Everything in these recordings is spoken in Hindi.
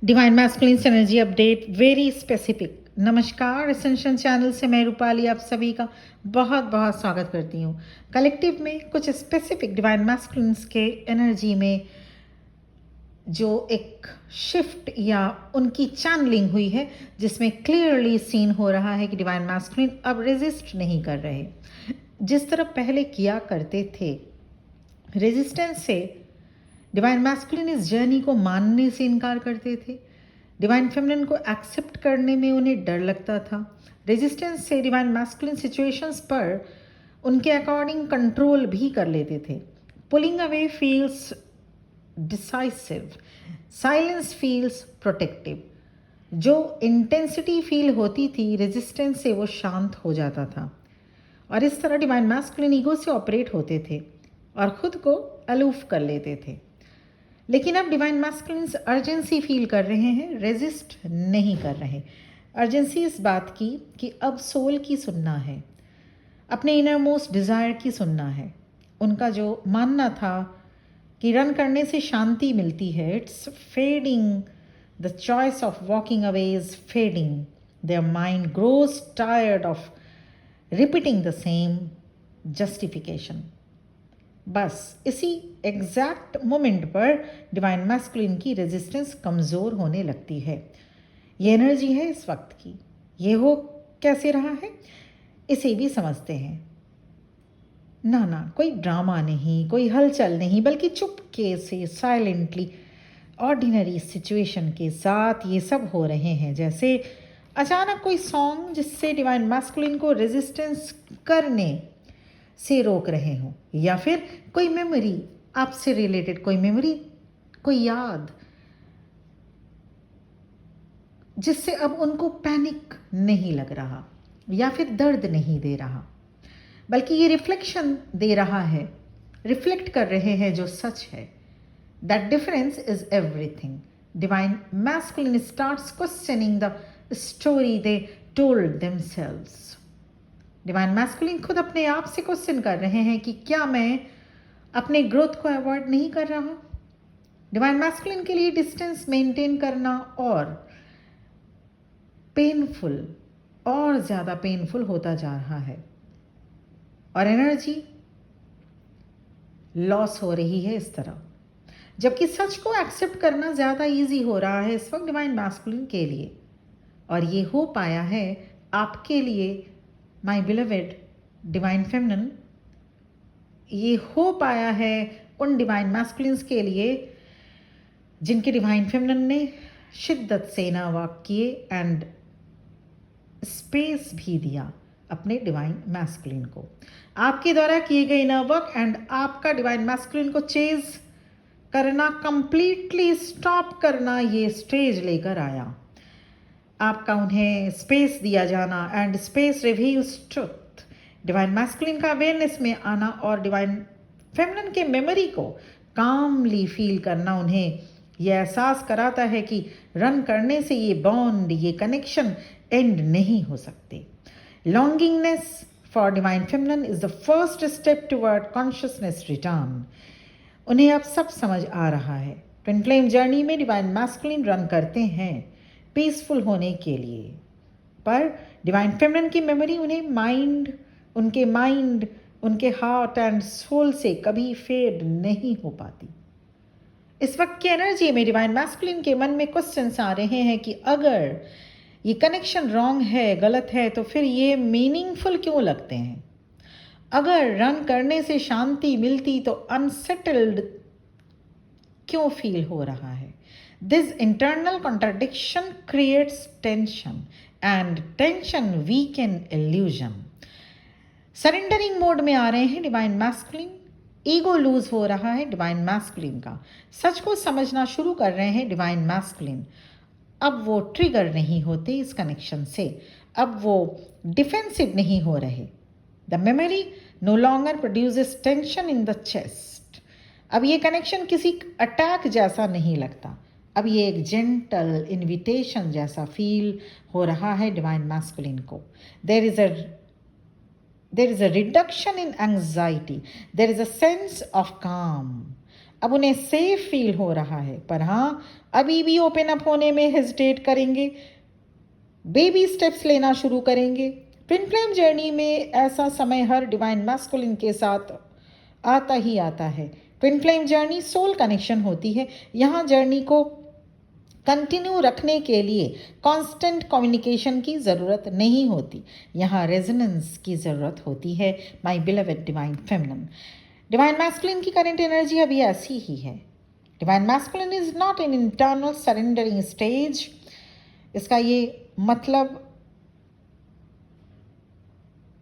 Divine masculine energy update very specific. नमस्कार, एसेंशियल चैनल से मैं रूपाली आप सभी का बहुत बहुत स्वागत करती हूँ। कलेक्टिव में कुछ स्पेसिफिक डिवाइन मैस्कुलिन्स के एनर्जी में जो एक शिफ्ट या उनकी चैनलिंग हुई है, जिसमें क्लियरली सीन हो रहा है कि डिवाइन मैस्कुलिन अब रेजिस्ट नहीं कर रहे जिस तरह पहले किया करते थे। रेजिस्टेंस से डिवाइन मैस्कुलिन इस जर्नी को मानने से इनकार करते थे। डिवाइन फेमिनिन को एक्सेप्ट करने में उन्हें डर लगता था। रेजिस्टेंस से डिवाइन मैस्कुलिन सिचुएशंस पर उनके अकॉर्डिंग कंट्रोल भी कर लेते थे। Pulling away feels decisive, silence feels protective. जो इंटेंसिटी फील होती थी रेजिस्टेंस से, वो शांत हो जाता था और इस तरह डिवाइन मैस्कुलिन ईगो से ऑपरेट होते थे और खुद को अलूफ कर लेते थे। लेकिन अब डिवाइन मैस्कुलिन्स अर्जेंसी फील कर रहे हैं, रेजिस्ट नहीं कर रहे। अर्जेंसी इस बात की कि अब सोल की सुनना है, अपने इनर मोस्ट डिज़ायर की सुनना है। उनका जो मानना था कि रन करने से शांति मिलती है, it's fading. The choice of walking away is fading. Their mind grows tired of repeating the same justification. बस इसी एग्जैक्ट मोमेंट पर डिवाइन मैस्कुलिन की रेजिस्टेंस कमज़ोर होने लगती है। ये एनर्जी है इस वक्त की। ये हो कैसे रहा है, इसे भी समझते हैं। ना, कोई ड्रामा नहीं, कोई हलचल नहीं, बल्कि चुपके से साइलेंटली ऑर्डिनरी सिचुएशन के साथ ये सब हो रहे हैं। जैसे अचानक कोई सॉन्ग जिससे डिवाइन मैस्कुलिन को रेजिस्टेंस करने से रोक रहे हो, या फिर कोई मेमोरी, आपसे रिलेटेड कोई मेमोरी, कोई याद, जिससे अब उनको पैनिक नहीं लग रहा या फिर दर्द नहीं दे रहा, बल्कि ये रिफ्लेक्शन दे रहा है, रिफ्लेक्ट कर रहे हैं जो सच है। That difference is everything. Divine masculine starts questioning the story they told themselves. Divine masculine खुद अपने आप से क्वेश्चन कर रहे हैं कि क्या मैं अपने ग्रोथ को अवॉइड नहीं कर रहा। डिवाइन मैस्कुलिन के लिए डिस्टेंस मेंटेन करना और पेनफुल, और ज़्यादा पेनफुल होता जा रहा है और एनर्जी लॉस हो रही है इस तरह, जबकि सच को एक्सेप्ट करना ज़्यादा इजी हो रहा है इस वक्त डिवाइन मैस्कुलिन के लिए। और ये हो पाया है आपके लिए माय बिलवेड डिवाइन फेमिनिन। ये हो पाया है उन डिवाइन मैस्कुलिन्स के लिए जिनके डिवाइन फेमिनिन ने शिद्दत से इनर वर्क किए एंड स्पेस भी दिया अपने डिवाइन मैस्कुलिन को। आपके द्वारा किए गए इनर वर्क एंड आपका डिवाइन मैस्कुलिन को चेज करना, कंप्लीटली स्टॉप करना, ये स्टेज लेकर आया। आपका उन्हें स्पेस दिया जाना and space reveals truth. Divine masculine का अवेयरनेस में आना और डिवाइन फेमिनिन के मेमोरी को कामली फील करना उन्हें यह एहसास कराता है कि रन करने से ये बॉन्ड, ये कनेक्शन एंड नहीं हो सकते। Longingness for divine feminine is the first step toward consciousness return. उन्हें अब सब समझ आ रहा है। ट्विन फ्लेम जर्नी में डिवाइन मैस्कुलिन रन करते हैं पीसफुल होने के लिए, पर डिवाइन फेमिनिन की मेमोरी उन्हें उनके हार्ट एंड सोल से कभी फेड नहीं हो पाती। इस वक्त की एनर्जी में डिवाइन मैस्कुलिन के मन में क्वेश्चंस आ रहे हैं कि अगर ये कनेक्शन रॉन्ग है, गलत है, तो फिर ये मीनिंगफुल क्यों लगते हैं। अगर रन करने से शांति मिलती तो अनसेटल्ड क्यों फील हो रहा है। This internal contradiction creates tension and tension weaken illusion. Surrendering mode में आ रहे हैं डिवाइन मैस्कुलिन। ईगो लूज हो रहा है डिवाइन मैस्कुलिन का। सच को समझना शुरू कर रहे हैं डिवाइन मैस्कुलिन। अब वो ट्रिगर नहीं होते इस कनेक्शन से, अब वो डिफेंसिव नहीं हो रहे। The memory no longer produces tension in the chest. अब ये कनेक्शन किसी अटैक जैसा नहीं लगता, अब ये एक जेंटल इन्विटेशन जैसा फील हो रहा है डिवाइन मैस्कुलिन को। There is a reduction in anxiety, there is a sense of काम। अब उन्हें सेफ फील हो रहा है, पर हाँ अभी भी ओपन अप होने में हेजिटेट करेंगे, बेबी स्टेप्स लेना शुरू करेंगे। ट्विन फ्लेम जर्नी में ऐसा समय हर डिवाइन मैस्कुलिन के साथ आता ही आता है। Twin flame journey soul connection होती है। यहाँ जर्नी को कंटिन्यू रखने के लिए कांस्टेंट कम्युनिकेशन की ज़रूरत नहीं होती, यहाँ रेजोनेंस की ज़रूरत होती है। My beloved divine feminine, divine masculine की करंट एनर्जी अभी ऐसी ही है। Divine masculine is not in internal surrendering stage. इसका ये मतलब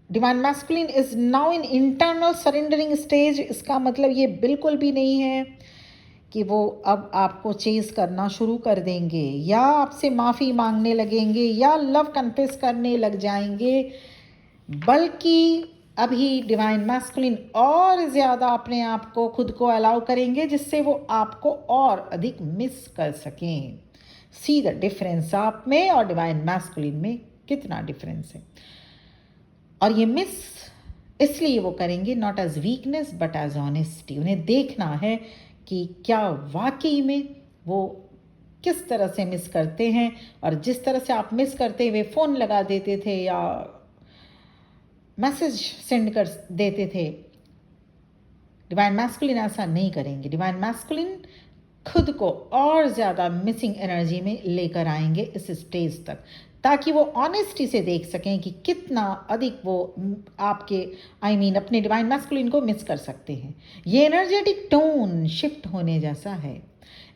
divine masculine is now in internal surrendering stage, इसका मतलब ये बिल्कुल भी नहीं है कि वो अब आपको चेज करना शुरू कर देंगे या आपसे माफ़ी मांगने लगेंगे या लव कन्फेस करने लग जाएंगे, बल्कि अभी डिवाइन मैस्कुलिन और ज़्यादा अपने आप को खुद को अलाउ करेंगे जिससे वो आपको और अधिक मिस कर सकें। सी द डिफरेंस, आप में और डिवाइन मैस्कुलिन में कितना डिफरेंस है। और ये मिस इसलिए वो करेंगे not as weakness but as honesty. उन्हें देखना है कि क्या वाकई में वो किस तरह से मिस करते हैं, और जिस तरह से आप मिस करते हुए फ़ोन लगा देते थे या मैसेज सेंड कर देते थे, डिवाइन मैस्कुलिन ऐसा नहीं करेंगे। डिवाइन मैस्कुलिन खुद को और ज़्यादा मिसिंग एनर्जी में लेकर आएंगे इस स्टेज तक, ताकि वो ऑनेस्टी से देख सकें कि कितना अधिक वो आपके अपने डिवाइन मैस्कुलिन को मिस कर सकते हैं। ये एनर्जेटिक टोन शिफ्ट होने जैसा है।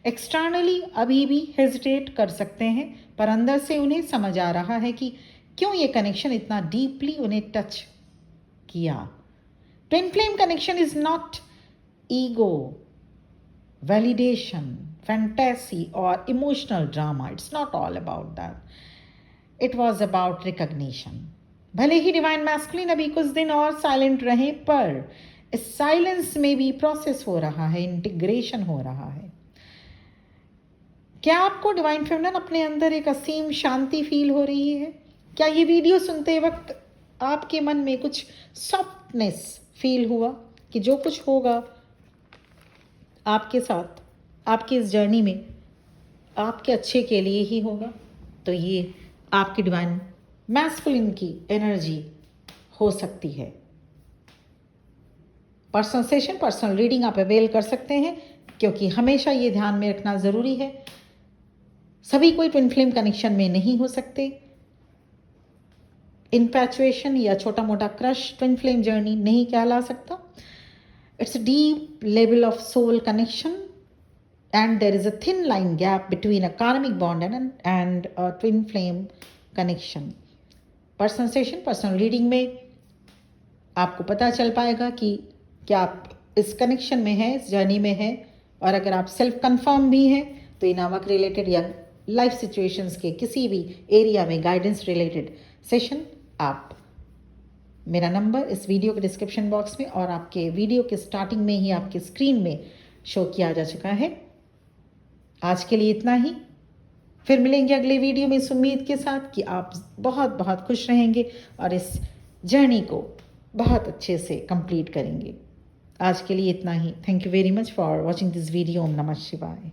एक्सटर्नली अभी भी हेजिटेट कर सकते हैं, पर अंदर से उन्हें समझ आ रहा है कि क्यों ये कनेक्शन इतना डीपली उन्हें टच किया। Twin flame connection is not ego, validation, fantasy, or emotional drama. It's not all about that. It was about recognition. भले ही डिवाइन मैस्कुलिन अभी कुछ दिन और साइलेंट रहे, पर इस साइलेंस में भी प्रोसेस हो रहा है, इंटीग्रेशन हो रहा है। क्या आपको डिवाइन फेमिनिन अपने अंदर एक असीम शांति फील हो रही है? क्या ये वीडियो सुनते वक्त आपके मन में कुछ सॉफ्टनेस फील हुआ कि जो कुछ होगा आपके साथ, आपकी इस जर्नी में, आपके अच्छे के लिए ही होगा? तो ये आपकी डिवाइन मैस्कुलिन की एनर्जी हो सकती है। पर्सनल सेशन, पर्सनल रीडिंग आप अवेल कर सकते हैं, क्योंकि हमेशा ये ध्यान में रखना ज़रूरी है, सभी कोई ट्विन फ्लेम कनेक्शन में नहीं हो सकते। इनफैचुएशन या छोटा मोटा क्रश ट्विन फ्लेम जर्नी नहीं कहला सकता। It's a deep level of soul connection, and there is a thin line gap between a karmic bond and a twin flame connection. Personal session, personal reading में आपको पता चल पाएगा कि क्या आप इस कनेक्शन में हैं, इस जर्नी में हैं, और अगर आप सेल्फ कंफर्म भी हैं तो इन वर्क रिलेटेड या लाइफ सिचुएशंस के किसी भी एरिया में गाइडेंस रिलेटेड सेशन, आप मेरा नंबर इस वीडियो के डिस्क्रिप्शन बॉक्स में और आपके वीडियो के स्टार्टिंग में ही आपकी स्क्रीन में शो किया जा चुका है। आज के लिए इतना ही, फिर मिलेंगे अगले वीडियो में इस उम्मीद के साथ कि आप बहुत बहुत खुश रहेंगे और इस जर्नी को बहुत अच्छे से कंप्लीट करेंगे। आज के लिए इतना ही। Thank you very much for watching this video. ओम नमः शिवाय।